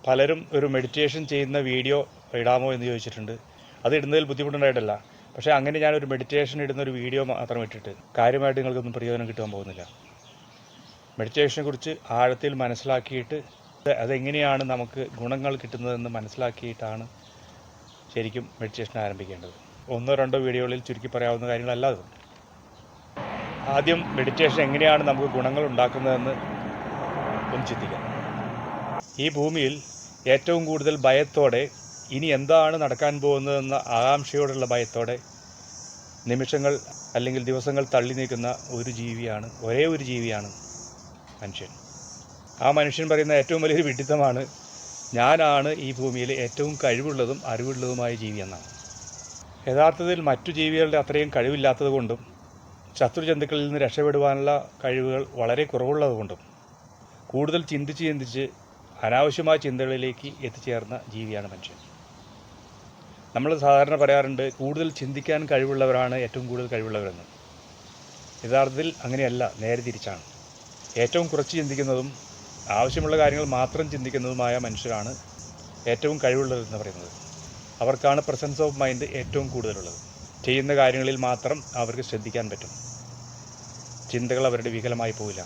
പലരും ഒരു മെഡിറ്റേഷൻ ചെയ്യുന്ന വീഡിയോ ഇടാമോ എന്ന് ചോദിച്ചിട്ടുണ്ട്. അത് ഇടുന്നതിൽ ബുദ്ധിമുട്ടുണ്ടായിട്ടല്ല, പക്ഷേ അങ്ങനെ ഞാനൊരു മെഡിറ്റേഷൻ ഇടുന്ന ഒരു വീഡിയോ മാത്രം ഇട്ടിട്ട് കാര്യമായിട്ട് നിങ്ങൾക്കൊന്നും പ്രയോജനം കിട്ടാൻ പോകുന്നില്ല. മെഡിറ്റേഷനെ കുറിച്ച് ആഴത്തിൽ മനസ്സിലാക്കിയിട്ട് അതെങ്ങനെയാണ് നമുക്ക് ഗുണങ്ങൾ കിട്ടുന്നതെന്ന് മനസ്സിലാക്കിയിട്ടാണ് ശരിക്കും മെഡിറ്റേഷൻ ആരംഭിക്കേണ്ടത്. ഒന്നോ രണ്ടോ വീഡിയോകളിൽ ചുരുക്കി പറയാവുന്ന കാര്യങ്ങളല്ല അത്. ആദ്യം മെഡിറ്റേഷൻ എങ്ങനെയാണ് നമുക്ക് ഗുണങ്ങൾ ഉണ്ടാക്കുന്നതെന്ന് ഒന്ന് ചിന്തിക്കാം. ഈ ഭൂമിയിൽ ഏറ്റവും കൂടുതൽ ഭയത്തോടെ ഇനി എന്താണ് നടക്കാൻ പോകുന്നതെന്ന ആകാംക്ഷയോടുള്ള ഭയത്തോടെ നിമിഷങ്ങൾ അല്ലെങ്കിൽ ദിവസങ്ങൾ തള്ളി നീക്കുന്ന ഒരേ ഒരു ജീവിയാണ് മനുഷ്യൻ. ആ മനുഷ്യൻ പറയുന്ന ഏറ്റവും വലിയൊരു വിഡിത്തമാണ് ഞാനാണ് ഈ ഭൂമിയിലെ ഏറ്റവും കഴിവുള്ളതും അറിവുള്ളതുമായ ജീവി എന്നാണ്. യഥാർത്ഥത്തിൽ മറ്റു ജീവികളുടെ അത്രയും കഴിവില്ലാത്തത് കൊണ്ടും ശത്രുജന്തുക്കളിൽ നിന്ന് രക്ഷപ്പെടുവാനുള്ള കഴിവുകൾ വളരെ കുറവുള്ളതുകൊണ്ടും കൂടുതൽ ചിന്തിച്ച് അനാവശ്യമായ ചിന്തകളിലേക്ക് എത്തിച്ചേർന്ന ജീവിയാണ് മനുഷ്യൻ. നമ്മൾ സാധാരണ പറയാറുണ്ട് കൂടുതൽ ചിന്തിക്കാൻ കഴിവുള്ളവരാണ് ഏറ്റവും കൂടുതൽ കഴിവുള്ളവരെന്ന്. യഥാർത്ഥത്തിൽ അങ്ങനെയല്ല, നേരെ തിരിച്ചാണ്. ഏറ്റവും കുറച്ച് ചിന്തിക്കുന്നതും ആവശ്യമുള്ള കാര്യങ്ങൾ മാത്രം ചിന്തിക്കുന്നതുമായ മനുഷ്യരാണ് ഏറ്റവും കഴിവുള്ളവരെന്ന് പറയുന്നത്. അവർക്കാണ് പ്രസൻസ് ഓഫ് മൈൻഡ് ഏറ്റവും കൂടുതലുള്ളത്. ചെയ്യുന്ന കാര്യങ്ങളിൽ മാത്രം അവർക്ക് ശ്രദ്ധിക്കാൻ പറ്റും. ചിന്തകൾ അവരുടെ വികലമായി പോവില്ല.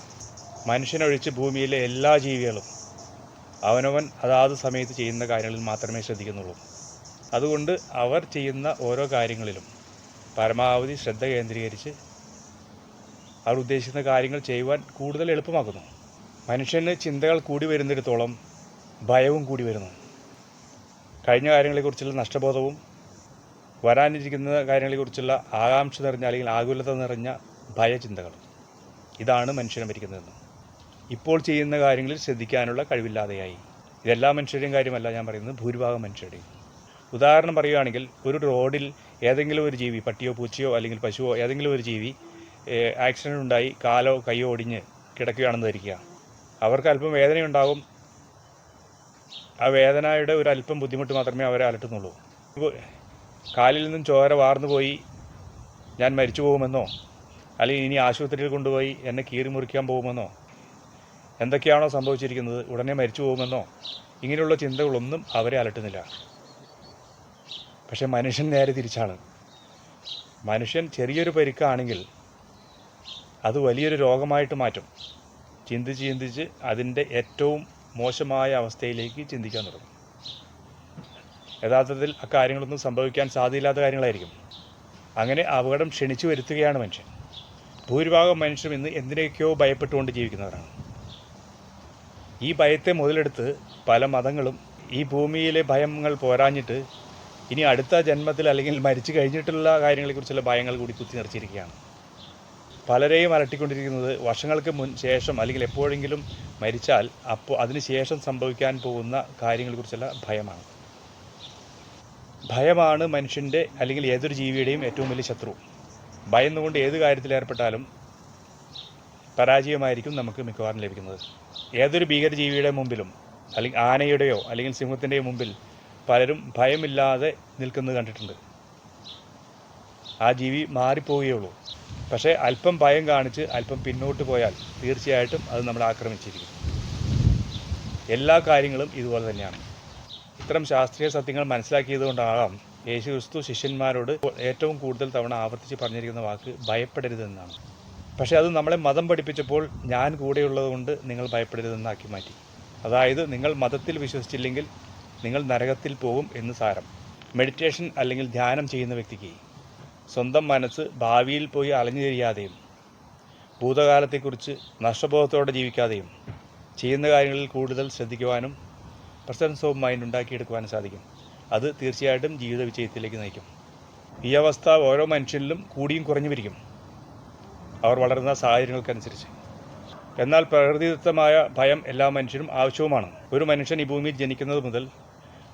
മനുഷ്യനൊഴിച്ച് ഭൂമിയിലെ എല്ലാ ജീവികളും അവനവൻ അതാത് സമയത്ത് ചെയ്യുന്ന കാര്യങ്ങളിൽ മാത്രമേ ശ്രദ്ധിക്കുന്നുള്ളൂ. അതുകൊണ്ട് അവർ ചെയ്യുന്ന ഓരോ കാര്യങ്ങളിലും പരമാവധി ശ്രദ്ധ കേന്ദ്രീകരിച്ച് അവർ ഉദ്ദേശിക്കുന്ന കാര്യങ്ങൾ ചെയ്യുവാൻ കൂടുതൽ എളുപ്പമാക്കുന്നു. മനുഷ്യന് ചിന്തകൾ കൂടി വരുന്നിടത്തോളം ഭയവും കൂടി വരുന്നു. കഴിഞ്ഞ കാര്യങ്ങളെക്കുറിച്ചുള്ള നഷ്ടബോധവും വരാനിരിക്കുന്ന കാര്യങ്ങളെക്കുറിച്ചുള്ള ആകാംക്ഷ നിറഞ്ഞ അല്ലെങ്കിൽ ആകുലത നിറഞ്ഞ ഭയചിന്തകൾ, ഇതാണ് മനുഷ്യനെ ഭരിക്കുന്നതെന്ന്. ഇപ്പോൾ ചെയ്യുന്ന കാര്യങ്ങളിൽ ശ്രദ്ധിക്കാനുള്ള കഴിവില്ലാതെയായി. ഇതെല്ലാ മനുഷ്യരുടെയും കാര്യമല്ല ഞാൻ പറയുന്നത്, ഭൂരിഭാഗം മനുഷ്യരുടെയും. ഉദാഹരണം പറയുകയാണെങ്കിൽ, ഒരു റോഡിൽ ഏതെങ്കിലും ഒരു ജീവി, പട്ടിയോ പൂച്ചയോ അല്ലെങ്കിൽ പശുവോ ഏതെങ്കിലും ഒരു ജീവി ആക്സിഡൻ്റ് ഉണ്ടായി കാലോ കൈയോ ഒടിഞ്ഞ് കിടക്കുകയാണെന്ന് ധരിക്കുക. അവർക്ക് അല്പം വേദനയുണ്ടാകും. ആ വേദനയുടെ ഒരു അല്പം ബുദ്ധിമുട്ട് മാത്രമേ അവരെ അലട്ടുന്നുള്ളൂ. കാലിൽ നിന്നും ചോര വാർന്നു പോയി ഞാൻ മരിച്ചു പോകുമെന്നോ അല്ലെങ്കിൽ ഇനി ആശുപത്രിയിൽ കൊണ്ടുപോയി എന്നെ കീറി മുറിക്കാൻ പോകുമെന്നോ എന്തൊക്കെയാണോ സംഭവിച്ചിരിക്കുന്നത് ഉടനെ മരിച്ചു പോകുമെന്നോ ഇങ്ങനെയുള്ള ചിന്തകളൊന്നും അവരെ അലട്ടുന്നില്ല. പക്ഷെ മനുഷ്യൻ നേരെ തിരിച്ചാണ്. മനുഷ്യൻ ചെറിയൊരു പരിക്കാണെങ്കിൽ അത് വലിയൊരു രോഗമായിട്ട് മാറ്റും. ചിന്തിച്ച് അതിൻ്റെ ഏറ്റവും മോശമായ അവസ്ഥയിലേക്ക് ചിന്തിക്കാൻ തുടങ്ങും. യഥാർത്ഥത്തിൽ അക്കാര്യങ്ങളൊന്നും സംഭവിക്കാൻ സാധ്യതയില്ലാത്ത കാര്യങ്ങളായിരിക്കും. അങ്ങനെ അപകടം ക്ഷണിച്ചു വരുത്തുകയാണ് മനുഷ്യൻ. ഭൂരിഭാഗം മനുഷ്യരും ഇന്ന് എന്തിനൊക്കെയോ ഭയപ്പെട്ടുകൊണ്ട് ജീവിക്കുന്നവരാണ്. ഈ ഭയത്തെ മുതലെടുത്ത് പല മതങ്ങളും ഈ ഭൂമിയിലെ ഭയങ്ങൾ പോരാഞ്ഞിട്ട് ഇനി അടുത്ത ജന്മത്തിൽ അല്ലെങ്കിൽ മരിച്ചു കഴിഞ്ഞിട്ടുള്ള കാര്യങ്ങളെക്കുറിച്ചുള്ള ഭയങ്ങൾ കൂടി കുത്തി നിറച്ചിരിക്കുകയാണ്. പലരെയും അലട്ടിക്കൊണ്ടിരിക്കുന്നത് വർഷങ്ങൾക്ക് ശേഷം അല്ലെങ്കിൽ എപ്പോഴെങ്കിലും മരിച്ചാൽ അതിന് ശേഷം സംഭവിക്കാൻ പോകുന്ന കാര്യങ്ങളെക്കുറിച്ചുള്ള ഭയമാണ്. ഭയമാണ് മനുഷ്യൻ്റെ അല്ലെങ്കിൽ ഏതൊരു ജീവിയുടെയും ഏറ്റവും വലിയ ശത്രു. ഭയന്നുകൊണ്ട് ഏത് കാര്യത്തിൽ ഏർപ്പെട്ടാലും പരാജയമായിരിക്കും നമുക്ക് മിക്കവാറും ലഭിക്കുന്നത്. ഏതൊരു ഭീകരജീവിയുടെ മുമ്പിലും അല്ലെങ്കിൽ ആനയുടെയോ അല്ലെങ്കിൽ സിംഹത്തിൻ്റെയോ മുമ്പിൽ പലരും ഭയമില്ലാതെ നിൽക്കുന്നത് കണ്ടിട്ടുണ്ട്. ആ ജീവി മാറിപ്പോവുകയുള്ളൂ. പക്ഷേ അല്പം ഭയം കാണിച്ച് അല്പം പിന്നോട്ട് പോയാൽ തീർച്ചയായിട്ടും അത് നമ്മളെ ആക്രമിച്ചിരിക്കും. എല്ലാ കാര്യങ്ങളും ഇതുപോലെ തന്നെയാണ്. ഇത്തരം ശാസ്ത്രീയ സത്യങ്ങൾ മനസ്സിലാക്കിയതുകൊണ്ടാകാം യേശുക്രിസ്തു ശിഷ്യന്മാരോട് ഏറ്റവും കൂടുതൽ തവണ ആവർത്തിച്ച് പറഞ്ഞിരിക്കുന്ന വാക്ക് ഭയപ്പെടരുതെന്നാണ്. പക്ഷേ അത് നമ്മളെ മതം പഠിപ്പിച്ചപ്പോൾ ഞാൻ കൂടെയുള്ളത് കൊണ്ട് നിങ്ങൾ ഭയപ്പെടരുതെന്നാക്കി മാറ്റി. അതായത് നിങ്ങൾ മതത്തിൽ വിശ്വസിച്ചില്ലെങ്കിൽ നിങ്ങൾ നരകത്തിൽ പോകും എന്ന് സാരം. മെഡിറ്റേഷൻ അല്ലെങ്കിൽ ധ്യാനം ചെയ്യുന്ന വ്യക്തിക്ക് സ്വന്തം മനസ്സ് ഭാവിയിൽ പോയി അലഞ്ഞു തിരിയാതെയും ഭൂതകാലത്തെക്കുറിച്ച് നഷ്ടബോധത്തോടെ ജീവിക്കാതെയും ചെയ്യുന്ന കാര്യങ്ങളിൽ കൂടുതൽ ശ്രദ്ധിക്കുവാനും പ്രസൻസ് ഓഫ് മൈൻഡ് ഉണ്ടാക്കിയെടുക്കുവാനും സാധിക്കും. അത് തീർച്ചയായിട്ടും ജീവിത വിജയത്തിലേക്ക് നയിക്കും. ഈ അവസ്ഥ ഓരോ മനുഷ്യനിലും കൂടിയും കുറഞ്ഞു വരിക്കും, അവർ വളരുന്ന സാഹചര്യങ്ങൾക്കനുസരിച്ച്. എന്നാൽ പ്രകൃതിദത്തമായ ഭയം എല്ലാ മനുഷ്യരും ആവശ്യവുമാണ്. ഒരു മനുഷ്യൻ ഈ ഭൂമിയിൽ ജനിക്കുന്നത് മുതൽ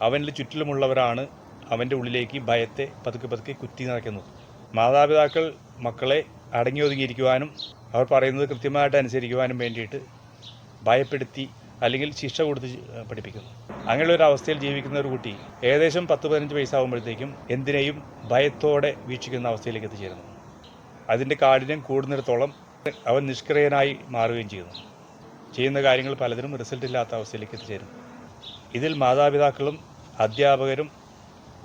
അവനിൽ ചുറ്റിലുമുള്ളവരാണ് അവൻ്റെ ഉള്ളിലേക്ക് ഭയത്തെ പതുക്കെ കുത്തി നിറയ്ക്കുന്നത്. മാതാപിതാക്കൾ മക്കളെ അടങ്ങി ഒതുങ്ങിയിരിക്കുവാനും അവർ പറയുന്നത് കൃത്യമായിട്ട് അനുസരിക്കുവാനും വേണ്ടിയിട്ട് ഭയപ്പെടുത്തി അല്ലെങ്കിൽ ശിക്ഷ കൊടുത്ത് പഠിപ്പിക്കുന്നു. അങ്ങനെയുള്ള ഒരു അവസ്ഥയിൽ ജീവിക്കുന്ന ഒരു കുട്ടി ഏകദേശം 10-15 വയസ്സാകുമ്പോഴത്തേക്കും എന്തിനേയും ഭയത്തോടെ വീക്ഷിക്കുന്ന അവസ്ഥയിലേക്ക് എത്തിച്ചേരുന്നു. അതിൻ്റെ കാഠിന്യം കൂടുന്നിടത്തോളം അവൻ നിഷ്ക്രിയനായി മാറുകയും ചെയ്യുന്നു. ചെയ്യുന്ന കാര്യങ്ങൾ പലതിനും റിസൾട്ട് ഇല്ലാത്ത അവസ്ഥയിലേക്ക് എത്തിച്ചേരുന്നു. ഇതിൽ മാതാപിതാക്കളും അധ്യാപകരും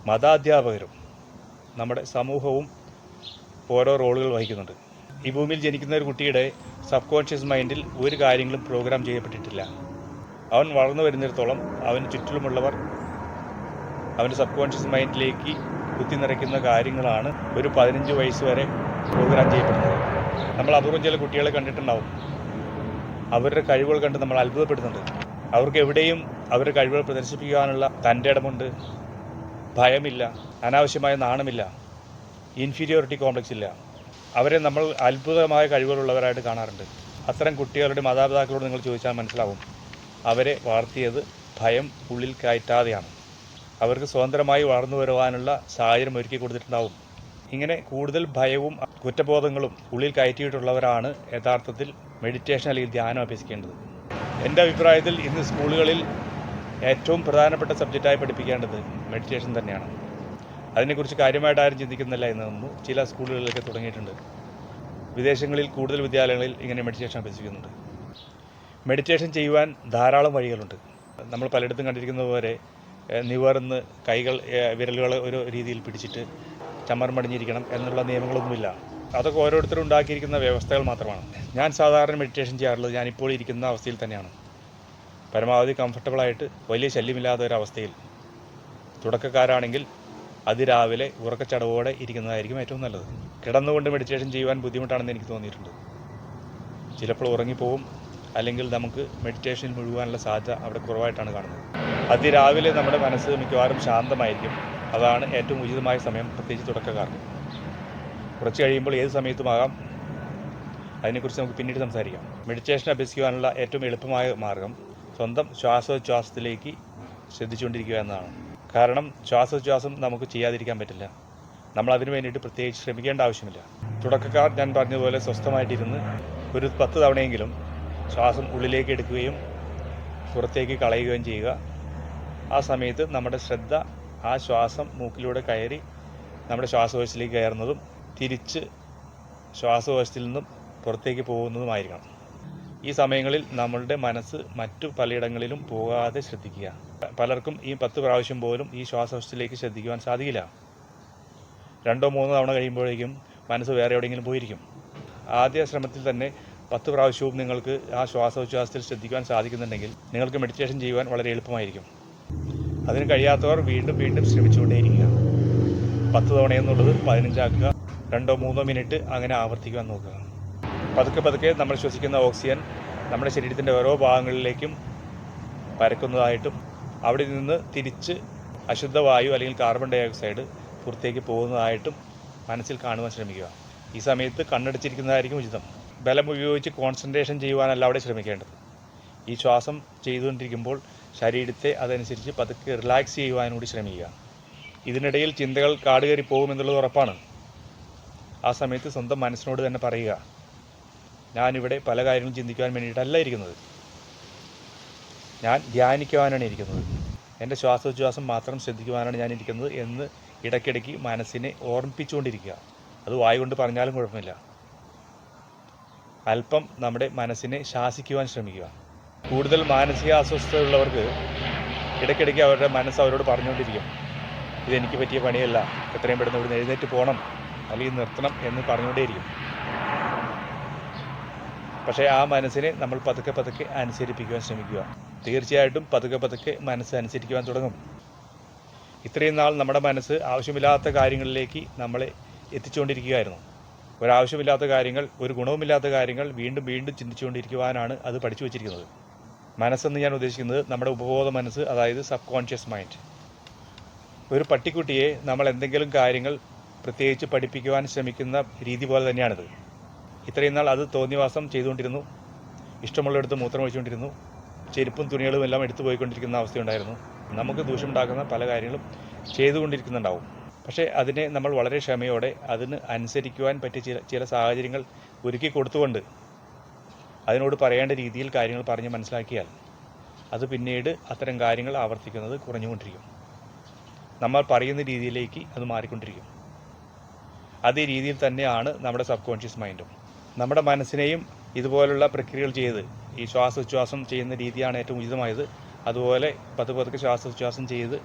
മതാധ്യാപകരും നമ്മുടെ സമൂഹവും ഓരോ റോളുകൾ വഹിക്കുന്നുണ്ട്. ഈ ഭൂമിയിൽ ജനിക്കുന്ന ഒരു കുട്ടിയുടെ സബ് കോൺഷ്യസ് മൈൻഡിൽ ഒരു കാര്യങ്ങളും പ്രോഗ്രാം ചെയ്യപ്പെട്ടിട്ടില്ല. അവൻ വളർന്നു വരുന്നിടത്തോളം അവന് ചുറ്റിലുമുള്ളവർ അവൻ്റെ സബ് കോൺഷ്യസ് മൈൻഡിലേക്ക് കുത്തിനിറയ്ക്കുന്ന കാര്യങ്ങളാണ് ഒരു 15 വയസ്സ് വരെ പ്രോഗ്രാം ചെയ്യപ്പെടുന്നത്. നമ്മൾ അപൂർവം ചില കുട്ടികളെ കണ്ടിട്ടുണ്ടാവും. അവരുടെ കഴിവുകൾ കണ്ട് നമ്മൾ അത്ഭുതപ്പെടുന്നുണ്ട്. അവർക്ക് എവിടെയും അവരുടെ കഴിവുകൾ പ്രദർശിപ്പിക്കാനുള്ള തൻ്റെ ഇടമുണ്ട്, ഭയമില്ല, അനാവശ്യമായ നാണമില്ല, ഇൻഫീരിയോറിറ്റി കോംപ്ലക്സ് ഇല്ല. അവരെ നമ്മൾ അത്ഭുതമായ കഴിവുകളുള്ളവരായിട്ട് കാണാറുണ്ട്. അത്തരം കുട്ടികളുടെ മാതാപിതാക്കളോട് നിങ്ങൾ ചോദിച്ചാൽ മനസ്സിലാവും, അവരെ വളർത്തിയത് ഭയം ഉള്ളിൽ കയറ്റാതെയാണ്. അവർക്ക് സ്വതന്ത്രമായി വളർന്നു വരുവാനുള്ള സാഹചര്യം ഒരുക്കി കൊടുത്തിട്ടുണ്ടാവും. ഇങ്ങനെ കൂടുതൽ ഭയവും കുറ്റബോധങ്ങളും ഉള്ളിൽ കയറ്റിയിട്ടുള്ളവരാണ് യഥാർത്ഥത്തിൽ മെഡിറ്റേഷൻ അല്ലെങ്കിൽ ധ്യാനം അഭ്യസിക്കേണ്ടത്. എൻ്റെ അഭിപ്രായത്തിൽ ഇന്ന് സ്കൂളുകളിൽ ഏറ്റവും പ്രധാനപ്പെട്ട സബ്ജക്റ്റായി പഠിപ്പിക്കേണ്ടത് മെഡിറ്റേഷൻ തന്നെയാണ്. അതിനെക്കുറിച്ച് കാര്യമായിട്ട് ആരും ചിന്തിക്കുന്നില്ല എന്ന് തോന്നുന്നു. ചില സ്കൂളുകളിലൊക്കെ തുടങ്ങിയിട്ടുണ്ട്. വിദേശങ്ങളിൽ കൂടുതൽ വിദ്യാലയങ്ങളിൽ ഇങ്ങനെ മെഡിറ്റേഷൻ അഭ്യസിക്കുന്നുണ്ട്. മെഡിറ്റേഷൻ ചെയ്യുവാൻ ധാരാളം വഴികളുണ്ട്. നമ്മൾ പലയിടത്തും കണ്ടിരിക്കുന്നത് പോലെ നിവർന്ന് വിരലുകൾ ഒരു രീതിയിൽ പിടിച്ചിട്ട് ചമ്മർമടിഞ്ഞിരിക്കണം എന്നുള്ള നിയമങ്ങളൊന്നുമില്ല. അതൊക്കെ ഓരോരുത്തരും ഉണ്ടാക്കിയിരിക്കുന്ന വ്യവസ്ഥകൾ മാത്രമാണ്. ഞാൻ സാധാരണ മെഡിറ്റേഷൻ ചെയ്യാറുള്ളത് ഞാനിപ്പോൾ ഇരിക്കുന്ന അവസ്ഥയിൽ തന്നെയാണ്. പരമാവധി കംഫർട്ടബിളായിട്ട് വലിയ ശല്യമില്ലാത്ത ഒരവസ്ഥയിൽ. തുടക്കക്കാരാണെങ്കിൽ അതിരാവിലെ ഉറക്കച്ചടവോടെ ഇരിക്കുന്നതായിരിക്കും ഏറ്റവും നല്ലത്. കിടന്നുകൊണ്ട് മെഡിറ്റേഷൻ ചെയ്യുവാൻ ബുദ്ധിമുട്ടാണെന്ന് എനിക്ക് തോന്നിയിട്ടുണ്ട്. ചിലപ്പോൾ ഉറങ്ങിപ്പോവും, അല്ലെങ്കിൽ നമുക്ക് മെഡിറ്റേഷൻ മുഴുവാനുള്ള സാധ്യത അവിടെ കുറവായിട്ടാണ് കാണുന്നത്. അതിരാവിലെ നമ്മുടെ മനസ്സ് മിക്കവാറും ശാന്തമായിരിക്കും. അതാണ് ഏറ്റവും ഉചിതമായ സമയം, പ്രത്യേകിച്ച് തുടക്കക്കാർക്ക്. കുറച്ച് കഴിയുമ്പോൾ ഏത് സമയത്തുമാകാം. അതിനെക്കുറിച്ച് നമുക്ക് പിന്നീട് സംസാരിക്കാം. മെഡിറ്റേഷൻ അഭ്യസിക്കുവാനുള്ള ഏറ്റവും എളുപ്പമായ മാർഗം സ്വന്തം ശ്വാസോച്ഛ്വാസത്തിലേക്ക് ശ്രദ്ധിച്ചുകൊണ്ടിരിക്കുക എന്നതാണ്. കാരണം ശ്വാസോച്ഛ്വാസം നമുക്ക് ചെയ്യാതിരിക്കാൻ പറ്റില്ല. നമ്മൾ അതിനു വേണ്ടിയിട്ട് പ്രത്യേകിച്ച് ശ്രമിക്കേണ്ട ആവശ്യമില്ല. തുടക്കക്കാർ ഞാൻ പറഞ്ഞതുപോലെ സ്വസ്ഥമായിട്ടിരുന്ന് ഒരു 10 തവണയെങ്കിലും ശ്വാസം ഉള്ളിലേക്ക് എടുക്കുകയും പുറത്തേക്ക് കളയുകയും ചെയ്യുക. ആ സമയത്ത് നമ്മുടെ ശ്രദ്ധ ആ ശ്വാസം മൂക്കിലൂടെ കയറി നമ്മുടെ ശ്വാസകോശത്തിലേക്ക് കയറുന്നതും തിരിച്ച് ശ്വാസകോശത്തിൽ നിന്നും പുറത്തേക്ക് പോകുന്നതുമായിരിക്കണം. ഈ സമയങ്ങളിൽ നമ്മളുടെ മനസ്സ് മറ്റു പലയിടങ്ങളിലും പോകാതെ ശ്രദ്ധിക്കുക. പലർക്കും ഈ 10 പ്രാവശ്യം പോലും ഈ ശ്വാസകോശത്തിലേക്ക് ശ്രദ്ധിക്കുവാൻ സാധിക്കില്ല. 2-3 തവണ കഴിയുമ്പോഴേക്കും മനസ്സ് വേറെ എവിടെയെങ്കിലും പോയിരിക്കും. ആദ്യ ശ്രമത്തിൽ തന്നെ 10 പ്രാവശ്യവും നിങ്ങൾക്ക് ആ ശ്വാസോച്ഛ്വാസത്തിൽ ശ്രദ്ധിക്കുവാൻ സാധിക്കുന്നുണ്ടെങ്കിൽ നിങ്ങൾക്ക് മെഡിറ്റേഷൻ ചെയ്യുവാൻ വളരെ എളുപ്പമായിരിക്കും. അതിന് കഴിയാത്തവർ വീണ്ടും വീണ്ടും ശ്രമിച്ചുകൊണ്ടേയിരിക്കുക. 10 തവണ എന്നുള്ളത് 15 ആക്കുക. 2-3 മിനിറ്റ് അങ്ങനെ ആവർത്തിക്കുവാൻ നോക്കുക. പതുക്കെ പതുക്കെ നമ്മൾ ശ്വസിക്കുന്ന ഓക്സിജൻ നമ്മുടെ ശരീരത്തിൻ്റെ ഓരോ ഭാഗങ്ങളിലേക്കും പരക്കുന്നതായിട്ടും അവിടെ നിന്ന് തിരിച്ച് അശുദ്ധവായു അല്ലെങ്കിൽ കാർബൺ ഡൈ ഓക്സൈഡ് പുറത്തേക്ക് പോകുന്നതായിട്ടും മനസ്സിൽ കാണുവാൻ ശ്രമിക്കുക. ഈ സമയത്ത് കണ്ണടച്ചിരിക്കുന്നതായിരിക്കും ഉചിതം. ബലം ഉപയോഗിച്ച് കോൺസെൻട്രേഷൻ ചെയ്യുവാനല്ല അവിടെ ശ്രമിക്കേണ്ടത്. ഈ ശ്വാസം ചെയ്തുകൊണ്ടിരിക്കുമ്പോൾ ശരീരത്തെ അതനുസരിച്ച് പതുക്കെ റിലാക്സ് ചെയ്യുവാനൂടി ശ്രമിക്കുക. ഇതിനിടയിൽ ചിന്തകൾ കാടുകയറി പോകുമെന്നുള്ളത് ഉറപ്പാണ്. ആ സമയത്ത് സ്വന്തം മനസ്സിനോട് തന്നെ പറയുക, ഞാനിവിടെ പല കാര്യങ്ങളും ചിന്തിക്കുവാൻ വേണ്ടിയിട്ടല്ല ഇരിക്കുന്നത്, ഞാൻ ധ്യാനിക്കുവാനാണ് ഇരിക്കുന്നത്, എൻ്റെ ശ്വാസോച്ഛ്വാസം മാത്രം ശ്രദ്ധിക്കുവാനാണ് ഞാൻ ഇരിക്കുന്നത് എന്ന് ഇടയ്ക്കിടയ്ക്ക് മനസ്സിനെ ഓർമ്മിപ്പിച്ചുകൊണ്ടിരിക്കുക. അത് വായു കൊണ്ട് പറഞ്ഞാലും കുഴപ്പമില്ല. അല്പം നമ്മുടെ മനസ്സിനെ ശാസിക്കുവാൻ ശ്രമിക്കുക. കൂടുതൽ മാനസിക അസ്വസ്ഥതയുള്ളവർക്ക് ഇടയ്ക്കിടയ്ക്ക് അവരുടെ മനസ്സ് അവരോട് പറഞ്ഞുകൊണ്ടിരിക്കും, ഇതെനിക്ക് പറ്റിയ പണിയല്ല, എത്രയും പെട്ടെന്ന് ഇവിടെ എഴുന്നേറ്റ് പോകണം അല്ലെങ്കിൽ നിർത്തണം എന്ന് പറഞ്ഞുകൊണ്ടേയിരിക്കും. പക്ഷേ ആ മനസ്സിനെ നമ്മൾ പതുക്കെ പതുക്കെ അനുസരിപ്പിക്കുവാൻ ശ്രമിക്കുക. തീർച്ചയായിട്ടും പതുക്കെ പതുക്കെ മനസ്സ് അനുസരിക്കുവാൻ തുടങ്ങും. ഇത്രയും നാൾ നമ്മുടെ മനസ്സ് ആവശ്യമില്ലാത്ത കാര്യങ്ങളിലേക്ക് നമ്മളെ എത്തിച്ചുകൊണ്ടിരിക്കുകയായിരുന്നു. ഒരാവശ്യമില്ലാത്ത കാര്യങ്ങൾ, ഒരു ഗുണവുമില്ലാത്ത കാര്യങ്ങൾ വീണ്ടും വീണ്ടും ചിന്തിച്ചുകൊണ്ടിരിക്കുവാനാണ് അത് പഠിച്ചു വച്ചിരിക്കുന്നത്. മനസ്സെന്ന് ഞാൻ ഉദ്ദേശിക്കുന്നത് നമ്മുടെ ഉപബോധ മനസ്സ്, അതായത് സബ് കോൺഷ്യസ് മൈൻഡ്. ഒരു പട്ടിക്കുട്ടിയെ നമ്മൾ എന്തെങ്കിലും കാര്യങ്ങൾ പ്രത്യേകിച്ച് പഠിപ്പിക്കുവാൻ ശ്രമിക്കുന്ന രീതി പോലെ തന്നെയാണിത്. ഇത്രയും നാൾ അത് തോന്നിവാസം ചെയ്തുകൊണ്ടിരുന്നു, ഇഷ്ടമുള്ളിടത്ത് മൂത്രം ഒഴിച്ചുകൊണ്ടിരുന്നു, ചെരുപ്പും തുണികളും എല്ലാം എടുത്തു പോയിക്കൊണ്ടിരിക്കുന്ന അവസ്ഥയുണ്ടായിരുന്നു. നമുക്ക് ദൂഷ്യമുണ്ടാക്കുന്ന പല കാര്യങ്ങളും ചെയ്തുകൊണ്ടിരിക്കുന്നുണ്ടാവും. പക്ഷേ അതിനെ നമ്മൾ വളരെ ക്ഷമയോടെ അതിന് അനുസരിക്കുവാൻ പറ്റിയ ചില സാഹചര്യങ്ങൾ ഒരുക്കി കൊടുത്തുകൊണ്ട് അതിനോട് പറയേണ്ട രീതിയിൽ കാര്യങ്ങൾ പറഞ്ഞ് മനസ്സിലാക്കിയാൽ അത് പിന്നീട് അത്തരം കാര്യങ്ങൾ ആവർത്തിക്കുന്നത് കുറഞ്ഞുകൊണ്ടിരിക്കും. നമ്മൾ പറയുന്ന രീതിയിലേക്ക് അത് മാറിക്കൊണ്ടിരിക്കും. അതേ രീതിയിൽ തന്നെയാണ് നമ്മുടെ സബ് കോൺഷ്യസ് മൈൻഡും. നമ്മുടെ മനസ്സിനെയും ഇതുപോലുള്ള പ്രക്രിയകൾ ചെയ്ത് ഈ ശ്വാസോച്ഛ്വാസം ചെയ്യുന്ന രീതിയാണ് ഏറ്റവും ഉചിതമായത്. അതുപോലെ പതുക്കെ ശ്വാസോച്ഛ്വാസം ചെയ്ത്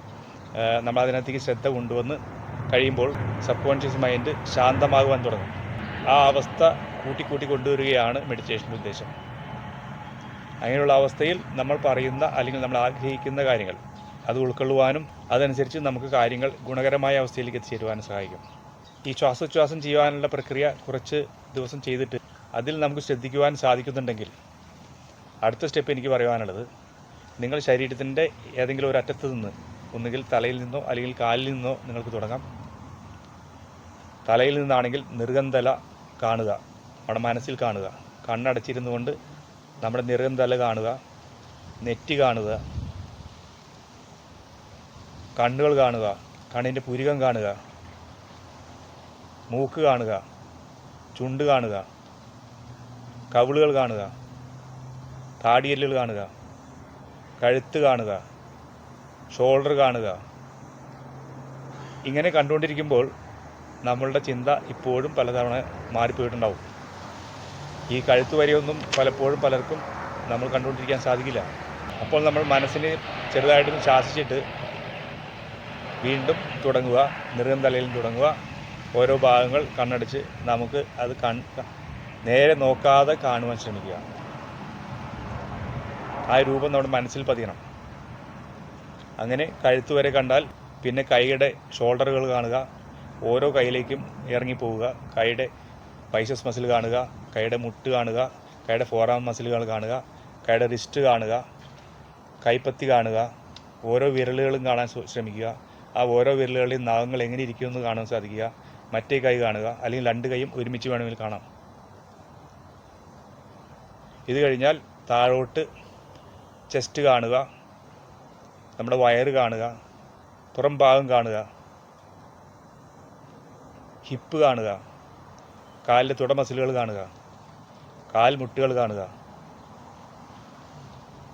നമ്മൾ അതിനകത്തേക്ക് ശ്രദ്ധ കൊണ്ടുവന്ന് കഴിയുമ്പോൾ സബ് കോൺഷ്യസ് മൈൻഡ് ശാന്തമാകുവാൻ തുടങ്ങും. ആ അവസ്ഥ കൂട്ടി കൊണ്ടുവരികയാണ് മെഡിറ്റേഷൻ്റെ ഉദ്ദേശം. അങ്ങനെയുള്ള അവസ്ഥയിൽ നമ്മൾ പറയുന്ന അല്ലെങ്കിൽ നമ്മൾ ആഗ്രഹിക്കുന്ന കാര്യങ്ങൾ അത് ഉൾക്കൊള്ളുവാനും അതനുസരിച്ച് നമുക്ക് കാര്യങ്ങൾ ഗുണകരമായ അവസ്ഥയിലേക്ക് എത്തിച്ചേരുവാനും സഹായിക്കും. ഈ ശ്വാസോച്ഛ്വാസം ചെയ്യുവാനുള്ള പ്രക്രിയ കുറച്ച് ദിവസം ചെയ്തിട്ട് അതിൽ നമുക്ക് ശ്രദ്ധിക്കുവാൻ സാധിക്കുന്നുണ്ടെങ്കിൽ അടുത്ത സ്റ്റെപ്പ് എനിക്ക് പറയുവാനുള്ളത്, നിങ്ങൾ ശരീരത്തിൻ്റെ ഏതെങ്കിലും ഒരു അറ്റത്ത് നിന്ന്, ഒന്നുകിൽ തലയിൽ നിന്നോ അല്ലെങ്കിൽ കാലിൽ നിന്നോ നിങ്ങൾക്ക് തുടങ്ങാം. തലയിൽ നിന്നാണെങ്കിൽ നെറുകന്തല കാണുക, നമ്മുടെ മനസ്സിൽ കാണുക. കണ്ണടച്ചിരുന്നു കൊണ്ട് നമ്മുടെ നെറുകന്തല കാണുക, നെറ്റി കാണുക, കണ്ണുകൾ കാണുക, കണ്ണിൻ്റെ പുരികം കാണുക, മൂക്ക് കാണുക, ചുണ്ട് കാണുക, കവിളുകൾ കാണുക, താടിയെല്ലുകൾ കാണുക, കഴുത്ത് കാണുക, ഷോൾഡർ കാണുക. ഇങ്ങനെ കണ്ടുകൊണ്ടിരിക്കുമ്പോൾ നമ്മളുടെ ചിന്ത ഇപ്പോഴും പലതവണ മാറിപ്പോയിട്ടുണ്ടാവും. ഈ കഴുത്ത് വരെയൊന്നും പലപ്പോഴും പലർക്കും നമ്മൾ കണ്ടുകൊണ്ടിരിക്കാൻ സാധിക്കില്ല. അപ്പോൾ നമ്മൾ മനസ്സിനെ ചെറുതായിട്ടൊന്ന് ശാസിച്ചിട്ട് വീണ്ടും തുടങ്ങുക, നെറുകന്തലയിൽ തുടങ്ങുക. ഓരോ ഭാഗങ്ങൾ കണ്ണടച്ച് നമുക്ക് അത് നേരെ നോക്കാതെ കാണുവാൻ ശ്രമിക്കുക. ആ രൂപം നമ്മുടെ മനസ്സിൽ പതിയണം. അങ്ങനെ കഴുത്ത് വരെ കണ്ടാൽ പിന്നെ കൈയുടെ ഷോൾഡറുകൾ കാണുക, ഓരോ കൈയിലേക്കും ഇറങ്ങിപ്പോവുക. കൈയുടെ ബൈസെപ്സ് മസിൽ കാണുക, കൈയുടെ മുട്ട് കാണുക, കൈയുടെ ഫോറാം മസിലുകൾ കാണുക, കൈയുടെ റിസ്റ്റ് കാണുക, കൈപ്പത്തി കാണുക. ഓരോ വിരലുകളും കാണാൻ ശ്രമിക്കുക. ആ ഓരോ വിരലുകളുടെയും നാഗങ്ങൾ എങ്ങനെ ഇരിക്കുമെന്ന് കാണാൻ സാധിക്കുക. മറ്റേ കൈ കാണുക, അല്ലെങ്കിൽ രണ്ട് കൈയും ഒരുമിച്ച് വേണമെങ്കിൽ കാണാം. ഇത് കഴിഞ്ഞാൽ താഴോട്ട് ചെസ്റ്റ് കാണുക, നമ്മുടെ വയറ് കാണുക, പുറം ഭാഗം കാണുക, ഹിപ്പ് കാണുക, കാലിൻ്റെ തുട മസിലുകൾ കാണുക, കാൽ മുട്ടുകൾ കാണുക,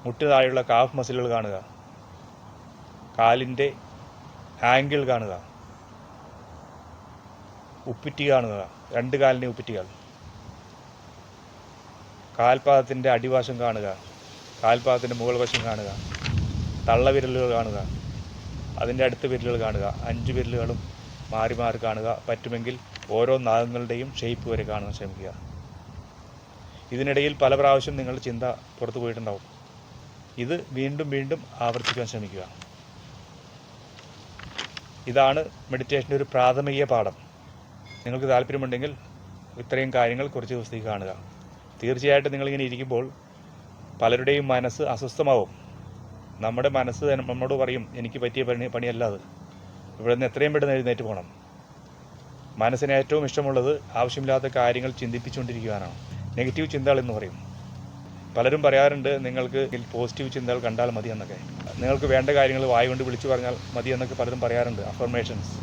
മുട്ട് താഴെയുള്ള കാഫ് മസിലുകൾ കാണുക, കാലിൻ്റെ ആംഗിൾ കാണുക, ഉപ്പിറ്റി കാണുക, രണ്ട് കാലിൻ്റെ ഉപ്പിറ്റികൾ, കാൽപാദത്തിൻ്റെ അടിവശം കാണുക, കാൽപാദത്തിൻ്റെ മുകൾ വശം കാണുക, തള്ളവിരലുകൾ കാണുക, അതിൻ്റെ അടുത്ത വിരലുകൾ കാണുക. 5 വിരലുകളും മാറി മാറി കാണുക. പറ്റുമെങ്കിൽ ഓരോ നാഗങ്ങളുടെയും ഷേപ്പ് വരെ കാണാൻ ശ്രമിക്കുക. ഇതിനിടയിൽ പല പ്രാവശ്യം നിങ്ങളുടെ ചിന്ത പുറത്തു പോയിട്ടുണ്ടാവും. ഇത് വീണ്ടും ആവർത്തിക്കാൻ ശ്രമിക്കുക. ഇതാണ് മെഡിറ്റേഷൻ്റെ ഒരു പ്രാഥമിക പാഠം. നിങ്ങൾക്ക് താല്പര്യമുണ്ടെങ്കിൽ ഇത്രയും കാര്യങ്ങൾ കുറച്ച് ദിവസത്തേക്ക് കാണുക. തീർച്ചയായിട്ടും നിങ്ങളിങ്ങനെ ഇരിക്കുമ്പോൾ പലരുടെയും മനസ്സ് അസ്വസ്ഥമാവും. നമ്മുടെ മനസ്സ് നമ്മോട് പറയും, എനിക്ക് പറ്റിയ പണിയല്ല അത്, ഇവിടെ നിന്ന് എത്രയും പെട്ടെന്ന് എഴുന്നേറ്റ് പോകണം. മനസ്സിന് ഏറ്റവും ഇഷ്ടമുള്ളത് ആവശ്യമില്ലാത്ത കാര്യങ്ങൾ ചിന്തിപ്പിച്ചുകൊണ്ടിരിക്കുവാനാണ്. നെഗറ്റീവ് ചിന്തകൾ എന്ന് പറയും. പലരും പറയാറുണ്ട്, നിങ്ങൾക്ക് പോസിറ്റീവ് ചിന്തകൾ കണ്ടാൽ മതി എന്നൊക്കെ. നിങ്ങൾക്ക് വേണ്ട കാര്യങ്ങൾ വായുകൊണ്ട് വിളിച്ചു പറഞ്ഞാൽ മതി എന്നൊക്കെ പലരും പറയാറുണ്ട്, അഫർമേഷൻസ്.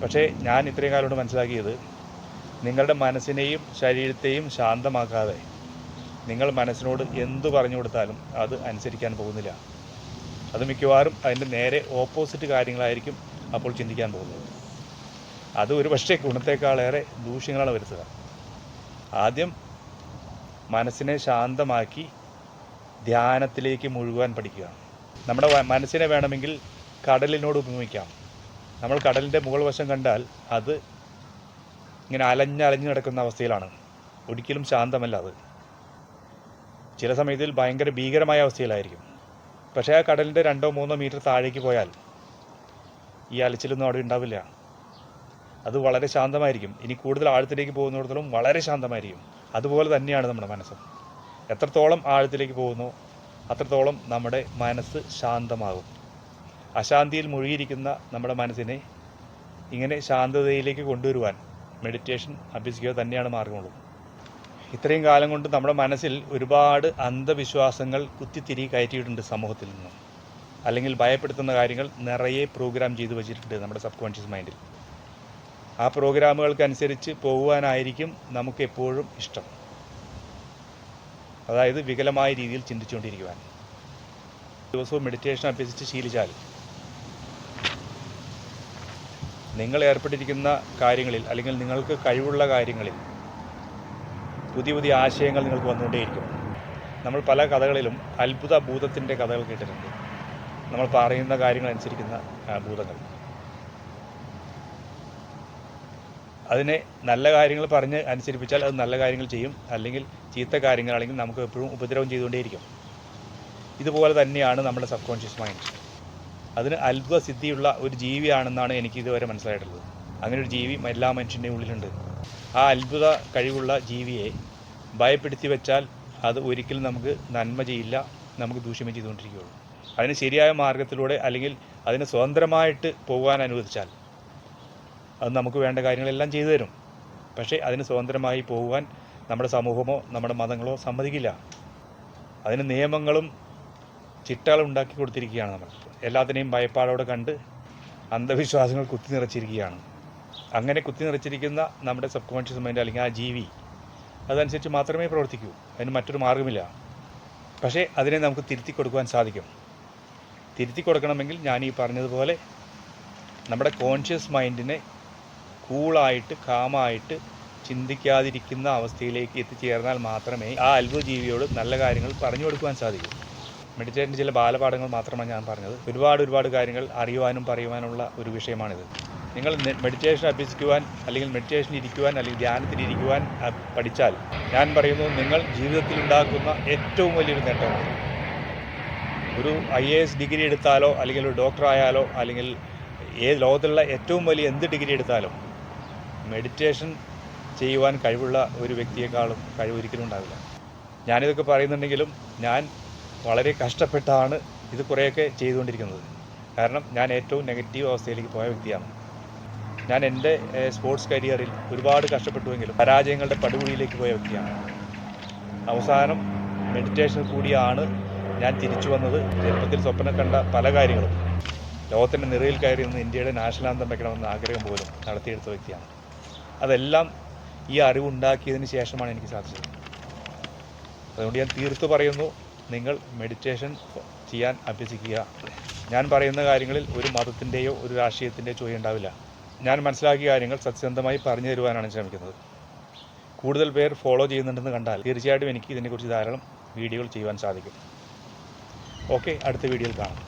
പക്ഷേ ഞാൻ ഇത്രയും കാലം കൊണ്ട് മനസ്സിലാക്കിയത്, നിങ്ങളുടെ മനസ്സിനെയും ശരീരത്തെയും ശാന്തമാക്കാതെ നിങ്ങൾ മനസ്സിനോട് എന്തു പറഞ്ഞു കൊടുത്താലും അത് അനുസരിക്കാൻ പോകുന്നില്ല. അത് മിക്കവാറും അതിൻ്റെ നേരെ ഓപ്പോസിറ്റ് കാര്യങ്ങളായിരിക്കും അപ്പോൾ ചിന്തിക്കാൻ പോകുന്നത്. അത് ഒരു പക്ഷേ ഗുണത്തേക്കാളേറെ ദൂഷ്യങ്ങളാണ് വരുത്തുക. ആദ്യം മനസ്സിനെ ശാന്തമാക്കി ധ്യാനത്തിലേക്ക് മുഴുകാൻ പഠിക്കുക. നമ്മുടെ മനസ്സിനെ വേണമെങ്കിൽ കടലിനോട് ഉപമിക്കാം. നമ്മൾ കടലിൻ്റെ മുകൾ വശം കണ്ടാൽ അത് ഇങ്ങനെ അലഞ്ഞ് കിടക്കുന്ന അവസ്ഥയിലാണ്. ഒരിക്കലും ശാന്തമല്ല അത്. ചില സമയത്തിൽ ഭയങ്കര ഭീകരമായ അവസ്ഥയിലായിരിക്കും. പക്ഷേ ആ കടലിൻ്റെ 2-3 മീറ്റർ താഴേക്ക് പോയാൽ ഈ അലച്ചിലൊന്നും അവിടെ ഉണ്ടാവില്ല. അത് വളരെ ശാന്തമായിരിക്കും. ഇനി കൂടുതൽ ആഴത്തിലേക്ക് പോകുന്നിടത്തോളം വളരെ ശാന്തമായിരിക്കും. അതുപോലെ തന്നെയാണ് നമ്മുടെ മനസ്സ്. എത്രത്തോളം ആഴത്തിലേക്ക് പോകുന്നു അത്രത്തോളം നമ്മുടെ മനസ്സ് ശാന്തമാകും. അശാന്തിയിൽ മുഴുകിയിരിക്കുന്ന നമ്മുടെ മനസ്സിനെ ഇങ്ങനെ ശാന്തതയിലേക്ക് കൊണ്ടുവരുവാൻ മെഡിറ്റേഷൻ അഭ്യസിക്കുക തന്നെയാണ് മാർഗമുള്ളൂ. ഇത്രയും കാലം കൊണ്ട് നമ്മുടെ മനസ്സിൽ ഒരുപാട് അന്ധവിശ്വാസങ്ങൾ കുത്തിത്തിരി കയറ്റിയിട്ടുണ്ട് സമൂഹത്തിൽ നിന്ന്. അല്ലെങ്കിൽ ഭയപ്പെടുത്തുന്ന കാര്യങ്ങൾ നിറയെ പ്രോഗ്രാം ചെയ്തു വച്ചിട്ടുണ്ട് നമ്മുടെ സബ് കോൺഷ്യസ് മൈൻഡിൽ. ആ പ്രോഗ്രാമുകൾക്കനുസരിച്ച് പോകുവാനായിരിക്കും നമുക്ക് എപ്പോഴും ഇഷ്ടം. അതായത് വികലമായ രീതിയിൽ ചിന്തിച്ചുകൊണ്ടിരിക്കുവാൻ. ദിവസവും മെഡിറ്റേഷൻ അഭ്യസിച്ച് ശീലിച്ചാൽ നിങ്ങൾ ഏർപ്പെട്ടിരിക്കുന്ന കാര്യങ്ങളിൽ അല്ലെങ്കിൽ നിങ്ങൾക്ക് കഴിവുള്ള കാര്യങ്ങളിൽ പുതിയ ആശയങ്ങൾ നിങ്ങൾക്ക് വന്നുകൊണ്ടേയിരിക്കും. നമ്മൾ പല കഥകളിലും അത്ഭുത ഭൂതത്തിൻ്റെ കഥകൾ കേട്ടിട്ടുണ്ട്. നമ്മൾ പറയുന്ന കാര്യങ്ങൾ അനുസരിക്കുന്ന ഭൂതങ്ങൾ. അതിനെ നല്ല കാര്യങ്ങൾ പറഞ്ഞ് അനുസരിപ്പിച്ചാൽ അത് നല്ല കാര്യങ്ങൾ ചെയ്യും, അല്ലെങ്കിൽ ചീത്ത കാര്യങ്ങളാണെങ്കിൽ നമുക്ക് എപ്പോഴും ഉപദ്രവം ചെയ്തുകൊണ്ടേയിരിക്കും. ഇതുപോലെ തന്നെയാണ് നമ്മുടെ സബ് കോൺഷ്യസ് മൈൻഡ്. അതിന് അത്ഭുത സിദ്ധിയുള്ള ഒരു ജീവിയാണെന്നാണ് എനിക്ക് ഇതുവരെ മനസ്സിലായിട്ടുള്ളത്. അങ്ങനെ ഒരു ജീവി എല്ലാ മനുഷ്യൻ്റെയും ഉള്ളിലുണ്ട്. ആ അത്ഭുത കഴിവുള്ള ജീവിയെ ഭയപ്പെടുത്തി വെച്ചാൽ അത് ഒരിക്കലും നമുക്ക് നന്മ ചെയ്യില്ല, നമുക്ക് ദൂഷ്യമേ ചെയ്തുകൊണ്ടിരിക്കുകയുള്ളൂ. അതിന് ശരിയായ മാർഗത്തിലൂടെ അല്ലെങ്കിൽ അതിന് സ്വതന്ത്രമായിട്ട് പോകാൻ അനുവദിച്ചാൽ അത് നമുക്ക് വേണ്ട കാര്യങ്ങളെല്ലാം ചെയ്തു തരും. പക്ഷേ അതിന് സ്വതന്ത്രമായി പോകുവാൻ നമ്മുടെ സമൂഹമോ നമ്മുടെ മതങ്ങളോ സമ്മതിക്കില്ല. അതിന് നിയമങ്ങളും ചിട്ടകളും ഉണ്ടാക്കി കൊടുത്തിരിക്കുകയാണ്. നമ്മൾ എല്ലാത്തിനെയും ഭയപ്പാടോടെ കണ്ട് അന്ധവിശ്വാസങ്ങൾ കുത്തി നിറച്ചിരിക്കുകയാണ്. അങ്ങനെ കുത്തി നിറച്ചിരിക്കുന്ന നമ്മുടെ സബ് കോൺഷ്യസ് മൈൻഡ് അല്ലെങ്കിൽ ആ ജീവി അതനുസരിച്ച് മാത്രമേ പ്രവർത്തിക്കൂ. അതിന് മറ്റൊരു മാർഗ്ഗമില്ല. പക്ഷേ അതിനെ നമുക്ക് തിരുത്തി കൊടുക്കുവാൻ സാധിക്കും. തിരുത്തി കൊടുക്കണമെങ്കിൽ ഞാൻ ഈ പറഞ്ഞതുപോലെ നമ്മുടെ കോൺഷ്യസ് മൈൻഡിനെ കൂളായിട്ട് കാമായിട്ട് ചിന്തിക്കാതിരിക്കുന്ന അവസ്ഥയിലേക്ക് എത്തിച്ചേർന്നാൽ മാത്രമേ ആ അത്ഭുത ജീവിയോട് നല്ല കാര്യങ്ങൾ പറഞ്ഞു കൊടുക്കുവാൻ സാധിക്കൂ. മെഡിറ്റേഷൻ്റെ ചില ബാലപാഠങ്ങൾ മാത്രമാണ് ഞാൻ പറഞ്ഞത്. ഒരുപാട് കാര്യങ്ങൾ അറിയുവാനും പറയുവാനുള്ള ഒരു വിഷയമാണിത്. നിങ്ങൾ മെഡിറ്റേഷൻ അഭ്യസിക്കുവാൻ അല്ലെങ്കിൽ മെഡിറ്റേഷൻ ഇരിക്കുവാൻ അല്ലെങ്കിൽ ധ്യാനത്തിലിരിക്കുവാൻ പഠിച്ചാൽ ഞാൻ പറയുന്നു, നിങ്ങൾ ജീവിതത്തിൽ ഉണ്ടാക്കുന്ന ഏറ്റവും വലിയൊരു നേട്ടമാണ്. ഒരു IAS ഡിഗ്രി എടുത്താലോ അല്ലെങ്കിൽ ഒരു ഡോക്ടറായാലോ അല്ലെങ്കിൽ ലോകത്തിലുള്ള ഏറ്റവും വലിയ എന്ത് ഡിഗ്രി എടുത്താലോ മെഡിറ്റേഷൻ ചെയ്യുവാൻ കഴിവുള്ള ഒരു വ്യക്തിയെക്കാളും കഴിവ് ഒരിക്കലും ഉണ്ടാവില്ല. ഞാനിതൊക്കെ പറയുന്നുണ്ടെങ്കിലും ഞാൻ വളരെ കഷ്ടപ്പെട്ടാണ് ഇത് കുറേയൊക്കെ ചെയ്തുകൊണ്ടിരിക്കുന്നത്. കാരണം ഞാൻ ഏറ്റവും നെഗറ്റീവ് അവസ്ഥയിലേക്ക് പോയ വ്യക്തിയാണ്. ഞാൻ എൻ്റെ സ്പോർട്സ് കരിയറിൽ ഒരുപാട് കഷ്ടപ്പെട്ടുവെങ്കിലും പരാജയങ്ങളുടെ പടുകുഴിയിലേക്ക് പോയ വ്യക്തിയാണ്. അവസാനം മെഡിറ്റേഷൻ കൂടിയാണ് ഞാൻ തിരിച്ചു വന്നത്. ചെറുപ്പത്തിൽ സ്വപ്നം കണ്ട പല കാര്യങ്ങളും ലോകത്തിൻ്റെ നിറയിൽ കയറി നിന്ന് ഇന്ത്യയുടെ നാഷണൽ ആന്തം വയ്ക്കണമെന്ന ആഗ്രഹം പോലും നടത്തിയെടുത്ത വ്യക്തിയാണ്. അതെല്ലാം ഈ അറിവുണ്ടാക്കിയതിന് ശേഷമാണ് എനിക്ക് സാധിച്ചത്. അതുകൊണ്ട് ഞാൻ തീർത്തു പറയുന്നു, നിങ്ങൾ മെഡിറ്റേഷൻ ചെയ്യാൻ അഭ്യസിക്കുക. ഞാൻ പറയുന്ന കാര്യങ്ങളിൽ ഒരു മതത്തിൻ്റെയോ ഒരു രാഷ്ട്രീയത്തിൻ്റെയോ ചോദ്യം ഉണ്ടാവില്ല. ഞാൻ മനസ്സിലാക്കിയ കാര്യങ്ങൾ സത്യസന്ധമായി പറഞ്ഞു തരുവാനാണ് ശ്രമിക്കുന്നത്. കൂടുതൽ പേർ ഫോളോ ചെയ്യുന്നുണ്ടെന്ന് കണ്ടാൽ തീർച്ചയായിട്ടും എനിക്ക് ഇതിനെക്കുറിച്ച് ധാരാളം വീഡിയോകൾ ചെയ്യുവാൻ സാധിക്കും. ഓക്കെ, അടുത്ത വീഡിയോയിൽ കാണാം.